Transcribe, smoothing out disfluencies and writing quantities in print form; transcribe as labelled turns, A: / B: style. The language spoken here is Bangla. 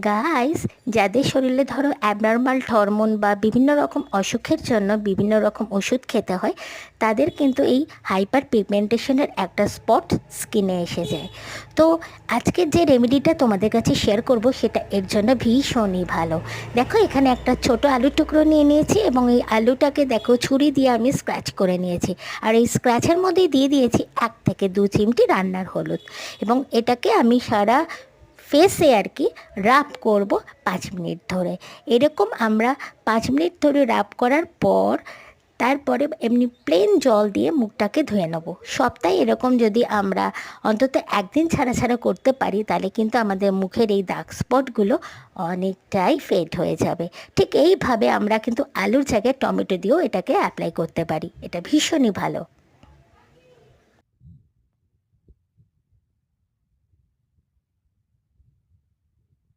A: গাইস, যাদের শরীরে ধরো অ্যাবনর্মাল হরমোন বা বিভিন্ন রকম অসুখের জন্য বিভিন্ন রকম ওষুধ খেতে হয়, তাদের কিন্তু এই হাইপার পিগমেন্টেশনের একটা স্পট স্কিনে এসে যায়। তো আজকের যে রেমেডিটা তোমাদের কাছে শেয়ার করব সেটা এর জন্য ভীষণই ভালো। দেখো, এখানে একটা ছোট আলুর টুকরো নিয়ে নিয়েছি এবং এই আলুটাকে দেখো ছুরি দিয়ে আমি স্ক্র্যাচ করে নিয়েছি। আর এই স্ক্র্যাচের মধ্যেই দিয়ে দিয়েছি 1 থেকে 2 চিমটি রান্নার হলুদ, এবং এটাকে আমি সারা ফেসে আর কি রাব করব 5 মিনিট ধরে। এরকম আমরা 5 মিনিট ধরে রাব করার পর তারপরে এমনি প্লেন জল দিয়ে মুখটাকে ধুয়ে নেব। সপ্তাহে এরকম যদি আমরা অন্তত একদিন ছাড়া ছাড়া করতে পারি, তাহলে কিন্তু আমাদের মুখের এই দাগ স্পটগুলো অনেকটাই ফেড হয়ে যাবে। ঠিক এইভাবে আমরা কিন্তু আলুর জায়গায় টমেটো দিয়েও এটাকে অ্যাপ্লাই করতে পারি। এটা ভীষণই ভালো।